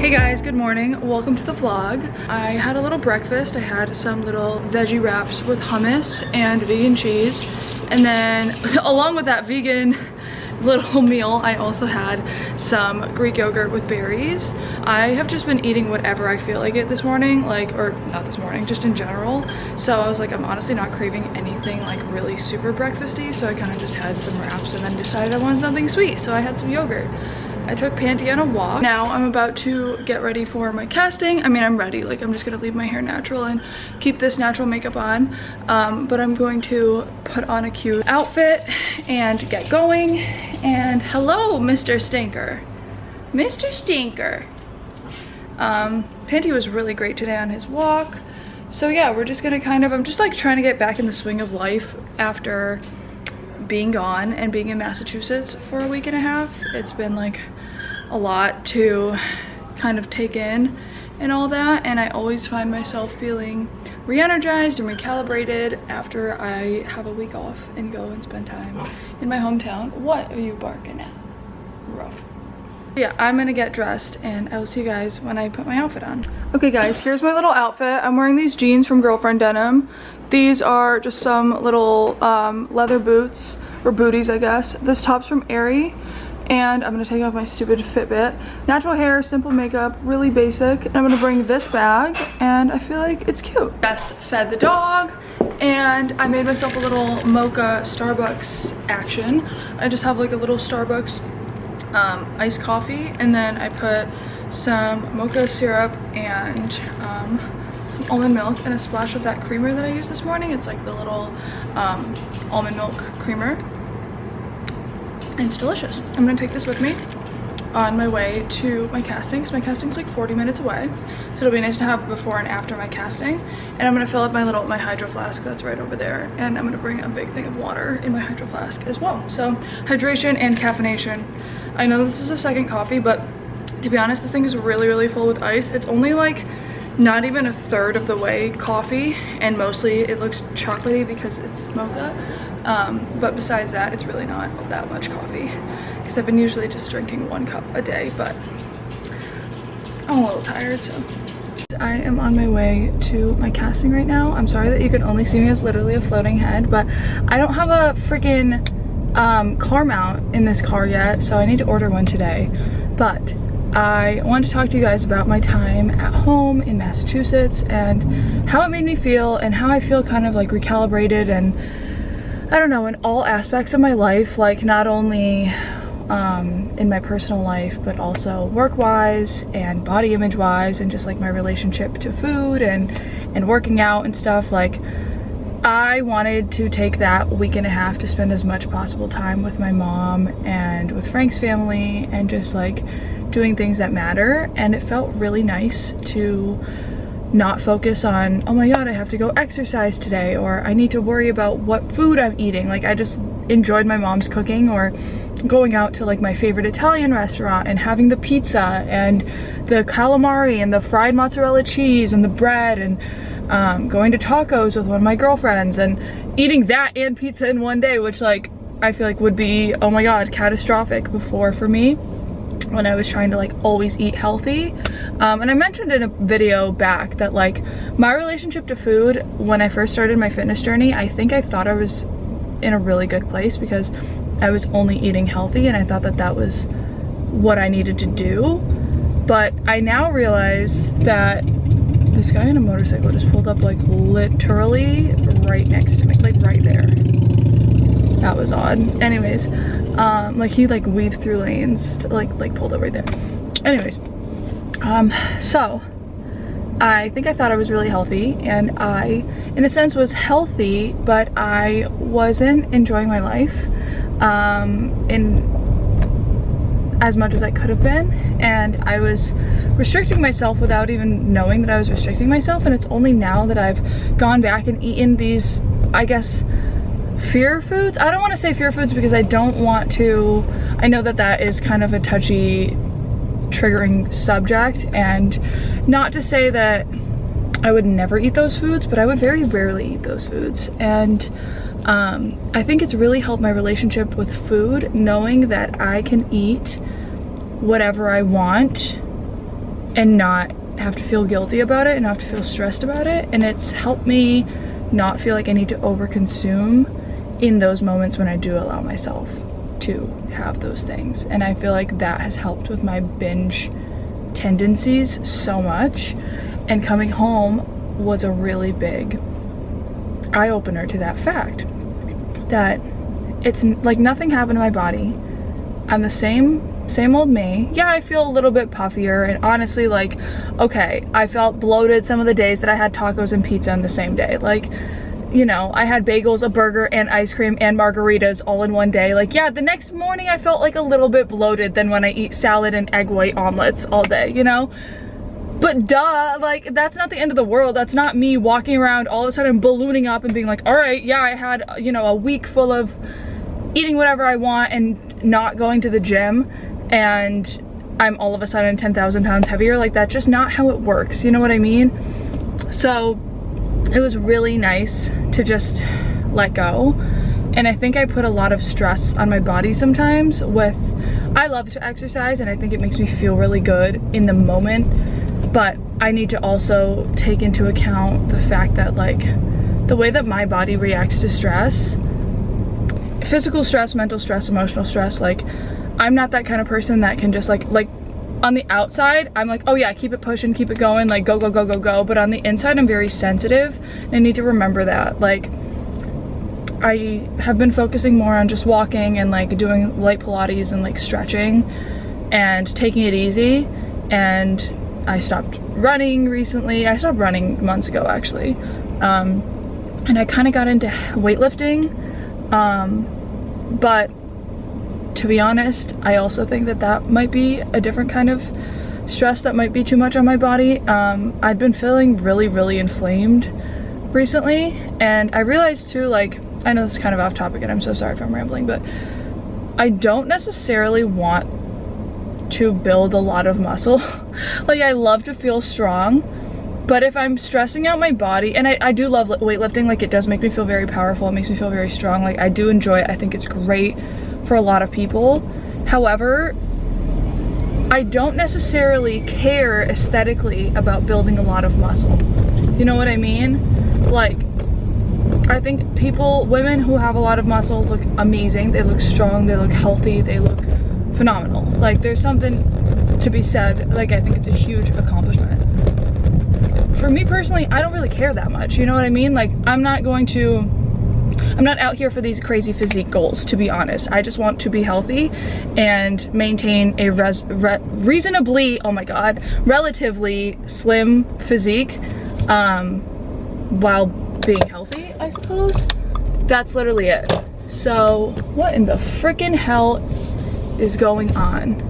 Hey guys, good morning. Welcome to the vlog. I had a little breakfast. I had some little veggie wraps with hummus and vegan cheese. And then along with that vegan little meal, I also had some Greek yogurt with berries. I have just been eating whatever I feel like it this morning, or not this morning, just in general. So I was like, I'm honestly not craving anything like really super breakfasty. So I kind of just had some wraps and then decided I wanted something sweet. So I had some yogurt. I took Panty on a walk. Now I'm about to get ready for my casting. I mean, I'm ready. Like, I'm just gonna leave my hair natural and keep this natural makeup on. But I'm going to put on a cute outfit and get going. And hello, Mr. Stinker. Mr. Stinker. Panty was really great today on his walk. So yeah, we're just gonna I'm just like trying to get back in the swing of life after being gone and being in Massachusetts for a week and a half. It's been like a lot to kind of take in and all that, and I always find myself feeling re-energized and recalibrated after I have a week off and go and spend time in my hometown. What are you barking at? Rough. Yeah, I'm gonna get dressed and I will see you guys when I put my outfit on. Okay guys, here's my little outfit. I'm wearing these jeans from Girlfriend Denim. These are just some little leather boots, or booties I guess. This top's from Aerie, and I'm gonna take off my stupid Fitbit. Natural hair, simple makeup, really basic. And I'm gonna bring this bag, and I feel like it's cute. Just fed the dog, and I made myself a little mocha Starbucks action. I just have like a little Starbucks iced coffee, and then I put some mocha syrup and some almond milk and a splash of that creamer that I used this morning. It's like the little almond milk creamer, and it's delicious. I'm gonna take this with me on my way to my casting, because my casting's like 40 minutes away, so it'll be nice to have before and after my casting. And I'm gonna fill up my hydro flask that's right over there, and I'm gonna bring a big thing of water in my hydro flask as well. So hydration and caffeination. I know this is a second coffee, but to be honest, this thing is really full with ice. It's only like not even a third of the way coffee, and mostly it looks chocolatey because it's mocha. But besides that, it's really not that much coffee, because I've been usually just drinking 1 cup a day, but I'm a little tired, so. I am on my way to my casting right now. I'm sorry that you can only see me as literally a floating head, but I don't have a freaking car mount in this car yet, so I need to order one today. But I wanted to talk to you guys about my time at home in Massachusetts and how it made me feel, and how I feel kind of like recalibrated, and I don't know, in all aspects of my life, like not only in my personal life, but also work-wise and body image-wise, and just like my relationship to food and working out and stuff. Like, I wanted to take that week and a half to spend as much possible time with my mom and with Frank's family, and just like doing things that matter. And it felt really nice to not focus on, oh my god, I have to go exercise today, or I need to worry about what food I'm eating. Like, I just enjoyed my mom's cooking, or going out to like my favorite Italian restaurant and having the pizza and the calamari and the fried mozzarella cheese and the bread, and going to tacos with one of my girlfriends and eating that and pizza in one day, which like I feel like would be, oh my god, catastrophic before for me when I was trying to like always eat healthy. And I mentioned in a video back that like my relationship to food when I first started my fitness journey, I think I thought I was in a really good place because I was only eating healthy, and I thought that that was what I needed to do. But I now realize that this guy on a motorcycle just pulled up like literally right next to me, like right there. That was odd. Anyways, like he like weaved through lanes to like pulled up right there. Anyways, so I think I thought I was really healthy, and I in a sense was healthy, but I wasn't enjoying my life in as much as I could have been, and I was restricting myself without even knowing that I was restricting myself. And it's only now that I've gone back and eaten these, I guess, fear foods. I don't want to say fear foods because I don't want to, I know that that is kind of a touchy, triggering subject, and not to say that I would never eat those foods, but I would very rarely eat those foods. And I think it's really helped my relationship with food, knowing that I can eat whatever I want and not have to feel guilty about it and not have to feel stressed about it. And it's helped me not feel like I need to overconsume in those moments when I do allow myself to have those things. And I feel like that has helped with my binge tendencies so much. And coming home was a really big eye-opener to that fact, that it's like nothing happened to my body. I'm the same old me. Yeah, I feel a little bit puffier, and honestly, like, okay, I felt bloated some of the days that I had tacos and pizza in the same day. Like, you know, I had bagels, a burger, and ice cream and margaritas all in one day. Like, yeah, the next morning I felt like a little bit bloated than when I eat salad and egg white omelets all day, you know? But duh, like, that's not the end of the world. That's not me walking around all of a sudden ballooning up and being like, all right, yeah, I had, you know, a week full of eating whatever I want and not going to the gym, and I'm all of a sudden 10,000 pounds heavier. Like, that's just not how it works, you know what I mean? So it was really nice to just let go. And I think I put a lot of stress on my body sometimes with, I love to exercise and I think it makes me feel really good in the moment, but I need to also take into account the fact that, like, the way that my body reacts to stress, physical stress, mental stress, emotional stress, like, I'm not that kind of person that can just like on the outside, I'm like, oh yeah, keep it pushing, keep it going, like go, go, go, go, go. But on the inside, I'm very sensitive, and I need to remember that. Like, I have been focusing more on just walking and like doing light Pilates and like stretching and taking it easy. And I stopped running recently. I stopped running months ago, actually. And I kind of got into weightlifting. But to be honest, I also think that that might be a different kind of stress that might be too much on my body. I'd been feeling really, really inflamed recently, and I realized too, like, I know this is kind of off topic and I'm so sorry if I'm rambling, but I don't necessarily want to build a lot of muscle. Like, I love to feel strong, but if I'm stressing out my body, and I do love weightlifting, like, it does make me feel very powerful, it makes me feel very strong, like, I do enjoy it, I think it's great for a lot of people. However, I don't necessarily care aesthetically about building a lot of muscle. You know what I mean? Like, I think women who have a lot of muscle look amazing, they look strong, they look healthy, they look phenomenal. Like, there's something to be said, like, I think it's a huge accomplishment. For me personally, I don't really care that much, you know what I mean? Like, I'm not out here for these crazy physique goals, to be honest. I just want to be healthy and maintain a reasonably, oh my god, relatively slim physique while being healthy, I suppose. That's literally it. So what in the freaking hell is going on?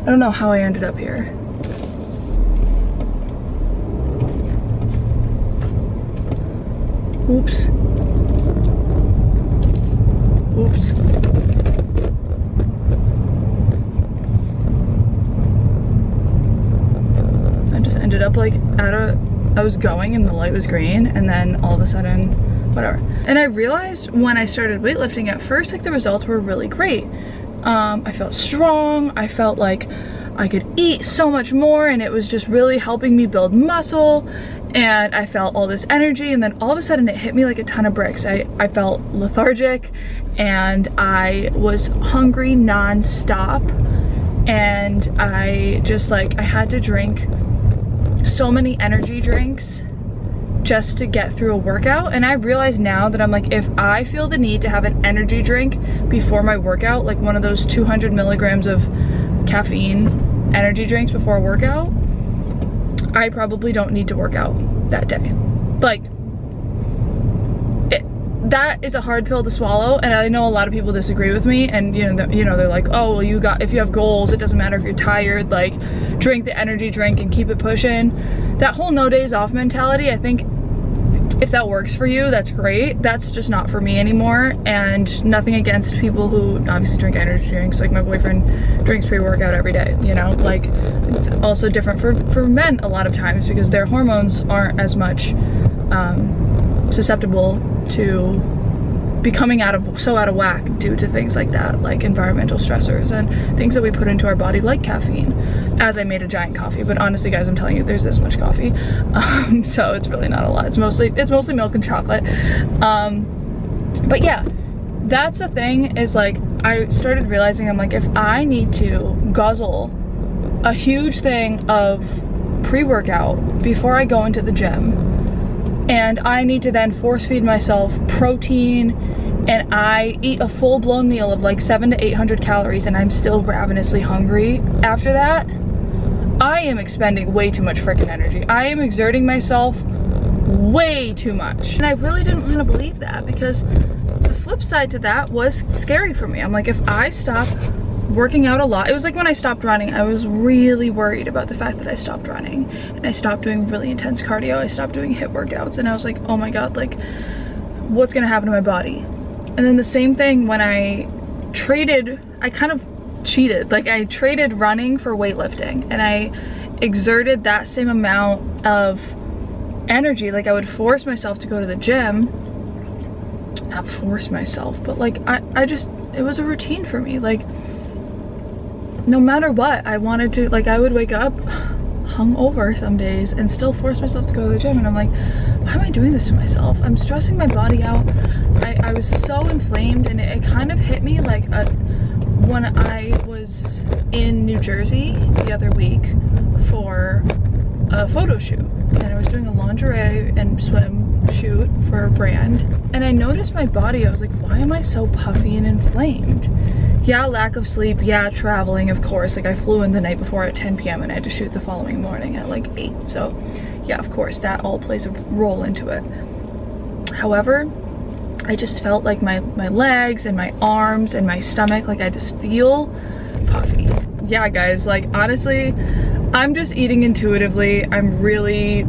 I don't know how I ended up here. Oops. Oops. I just ended up like I was going and the light was green, and then all of a sudden, whatever. And I realized when I started weightlifting at first, like, the results were really great. I felt strong, I felt like I could eat so much more, and it was just really helping me build muscle, and I felt all this energy, and then all of a sudden it hit me like a ton of bricks. I felt lethargic, and I was hungry non-stop, and I just, like, I had to drink so many energy drinks just to get through a workout. And I realize now that I'm like, if I feel the need to have an energy drink before my workout, like one of those 200 milligrams of caffeine energy drinks before a workout, I probably don't need to work out that day. Like, that is a hard pill to swallow, and I know a lot of people disagree with me, and you know they're like, oh, well, if you have goals, it doesn't matter if you're tired, like, drink the energy drink and keep it pushing. That whole no days off mentality, I think if that works for you, that's great. That's just not for me anymore. And nothing against people who obviously drink energy drinks. Like, my boyfriend drinks pre-workout every day, you know? Like, it's also different for men a lot of times because their hormones aren't as much susceptible to becoming so out of whack due to things like that, like environmental stressors and things that we put into our body, like caffeine. As I made a giant coffee, but honestly guys, I'm telling you, there's this much coffee, so it's really not a lot. It's mostly milk and chocolate. But yeah, that's the thing, is like I started realizing, I'm like, if I need to guzzle a huge thing of pre-workout before I go into the gym, and I need to then force feed myself protein, and I eat a full-blown meal of like 700 to 800 calories, and I'm still ravenously hungry after that, I am expending way too much freaking energy. I am exerting myself way too much. And I really didn't want to believe that, because the flip side to that was scary for me. I'm like, if I stop working out a lot, it was like when I stopped running, I was really worried about the fact that I stopped running and I stopped doing really intense cardio, I stopped doing HIIT workouts, and I was like, oh my god, like what's gonna happen to my body? And then the same thing when I kind of cheated, like I traded running for weightlifting, and I exerted that same amount of energy. Like I would force myself to go to the gym, not force myself, but like I just, it was a routine for me. Like no matter what, I wanted to, like I would wake up hungover some days and still force myself to go to the gym, and I'm like, why am I doing this to myself? I'm stressing my body out. I was so inflamed, and it kind of hit me like when I was in New Jersey the other week for a photo shoot, and I was doing a lingerie and swim shoot for a brand, and I noticed my body. I was like, why am I so puffy and inflamed? Yeah, lack of sleep, yeah, traveling, of course. Like I flew in the night before at 10 p.m. and I had to shoot the following morning at like 8, so yeah, of course that all plays a role into it. However, I just felt like my legs and my arms and my stomach, like I just feel puffy. Yeah guys, like honestly, I'm just eating intuitively. I'm really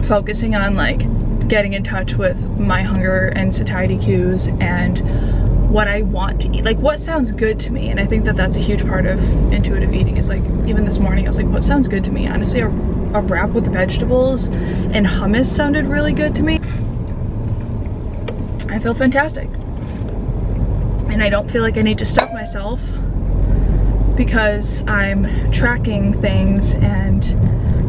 focusing on like getting in touch with my hunger and satiety cues and what I want to eat, like what sounds good to me. And I think that that's a huge part of intuitive eating, is like, even this morning I was like, what sounds good to me? Honestly, a wrap with vegetables and hummus sounded really good to me. I feel fantastic, and I don't feel like I need to stuff myself because I'm tracking things. And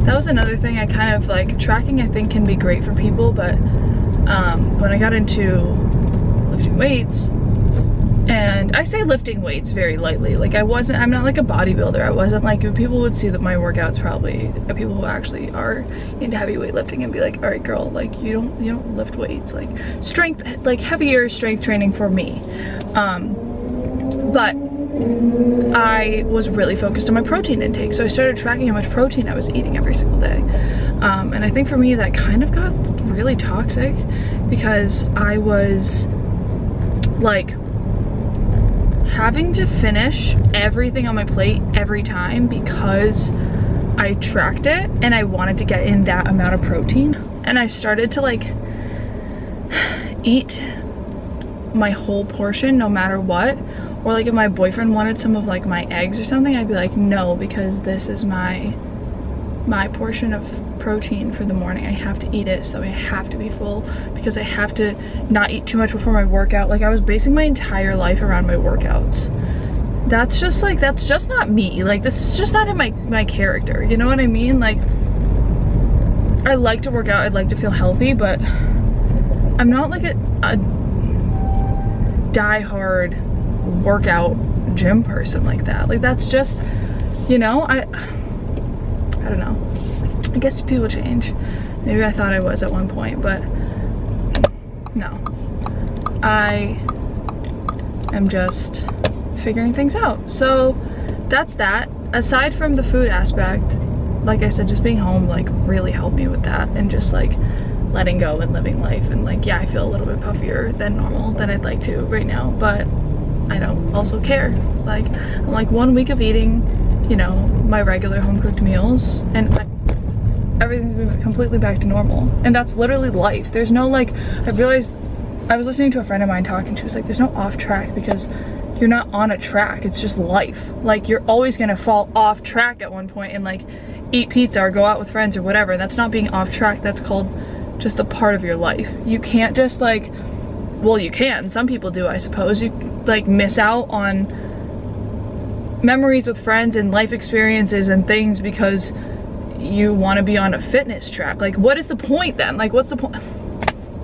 that was another thing, I kind of like, tracking I think can be great for people, but when I got into lifting weights, and I say lifting weights very lightly, like I'm not like a bodybuilder. I wasn't like, people would see that my workouts probably are people who actually are into heavy weightlifting and be like, all right girl, like you don't lift weights, like strength, like heavier strength training for me. But I was really focused on my protein intake, so I started tracking how much protein I was eating every single day. And I think for me that kind of got really toxic, because I was like having to finish everything on my plate every time because I tracked it and I wanted to get in that amount of protein. And I started to like eat my whole portion no matter what. Or like if my boyfriend wanted some of like my eggs or something, I'd be like, no, because this is my portion of protein for the morning. I have to eat it, so I have to be full, because I have to not eat too much before my workout. Like I was basing my entire life around my workouts. That's just like, that's just not me. Like this is just not in my character, you know what I mean? Like I like to work out, I'd like to feel healthy, but I'm not like a die-hard workout gym person like that. Like that's just, you know, I don't know. I guess people change. Maybe I thought I was at one point, but no. I am just figuring things out. So that's that. Aside from the food aspect, like I said, just being home like really helped me with that, and just like letting go and living life. And like, yeah, I feel a little bit puffier than normal, than I'd like to right now, but I don't also care. Like I'm like 1 week of eating, you know, my regular home cooked meals, and everything's been completely back to normal. And that's literally life. There's no like, I realized, I was listening to a friend of mine talk, and she was like, there's no off track, because you're not on a track, it's just life. Like you're always gonna fall off track at one point and like eat pizza or go out with friends or whatever. That's not being off track, that's called just a part of your life. You can't just like well, you can, some people do, I suppose. You like miss out on memories with friends and life experiences and things because you want to be on a fitness track. Like, what is the point then? Like, what's the point?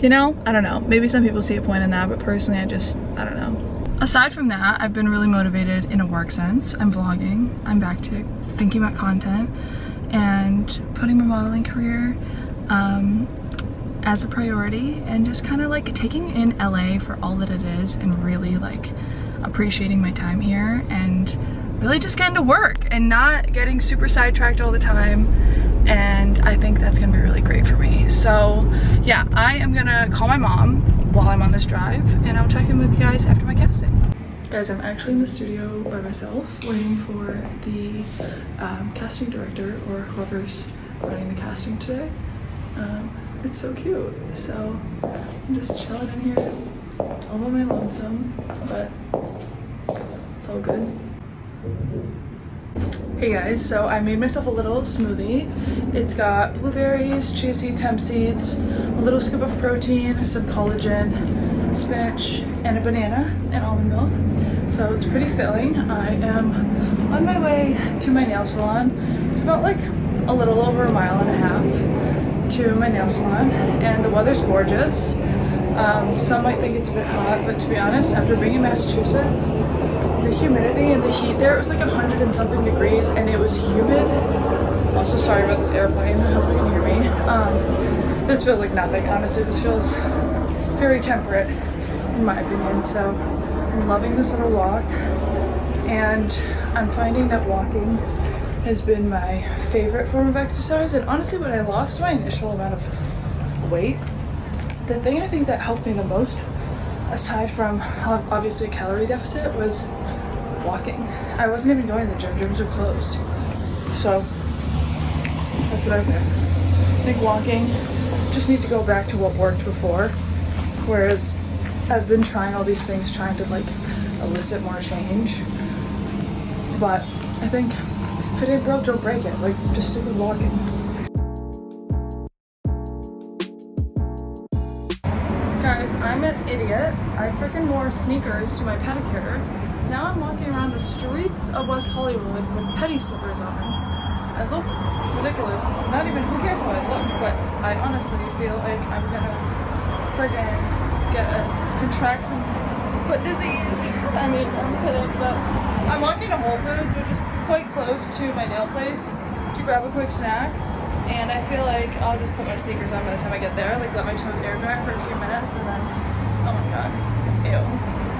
You know, I don't know. Maybe some people see a point in that, but personally, I don't know. Aside from that, I've been really motivated in a work sense. I'm vlogging. I'm back to thinking about content and putting my modeling career as a priority, and just kind of like taking in LA for all that it is and really like appreciating my time here and really just getting to work and not getting super sidetracked all the time. And I think that's gonna be really great for me. So yeah, I am gonna call my mom while I'm on this drive, and I'll check in with you guys after my casting. Guys, I'm actually in the studio by myself waiting for the casting director or whoever's running the casting today. It's so cute. So I'm just chilling in here all by my lonesome, but it's all good. Hey guys, so I made myself a little smoothie. It's got blueberries, chia seeds, hemp seeds, a little scoop of protein, some collagen, spinach, and a banana, and almond milk. So it's pretty filling. I am on my way to my nail salon. It's about like a little over 1.5 miles to my nail salon, and the weather's gorgeous. Some might think it's a bit hot, but to be honest, after being in Massachusetts, the humidity and the heat there, it was like 100 and something degrees, and it was humid. Also, sorry about this airplane, I hope you can hear me. This feels like nothing, honestly. This feels very temperate, in my opinion. So I'm loving this little walk, and I'm finding that walking has been my favorite form of exercise. And honestly, when I lost my initial amount of weight, the thing I think that helped me the most, aside from obviously a calorie deficit, was walking. I wasn't even going to the gym. Gyms are closed. So that's what I think. I think walking, just need to go back to what worked before. Whereas I've been trying all these things, trying to like elicit more change. But I think if it ain't broke, don't break it. Like, just stick with walking. Guys, I'm an idiot. I freaking wore sneakers to my pedicure. Now I'm walking around the streets of West Hollywood with petty slippers on. I look ridiculous. Not even, who cares how I look, but I honestly feel like I'm gonna friggin' contract some foot disease. I mean, I'm kidding, but I'm walking to Whole Foods, which is quite close to my nail place, to grab a quick snack. And I feel like I'll just put my sneakers on by the time I get there, like let my toes air dry for a few minutes, and then, oh my god, ew.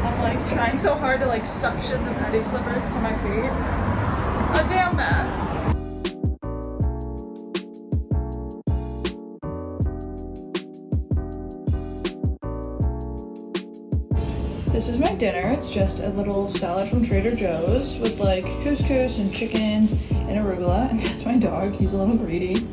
I'm like trying so hard to like suction the petty slippers to my feet. A damn mess. This is my dinner. It's just a little salad from Trader Joe's with like couscous and chicken and arugula, and that's my dog. He's a little greedy.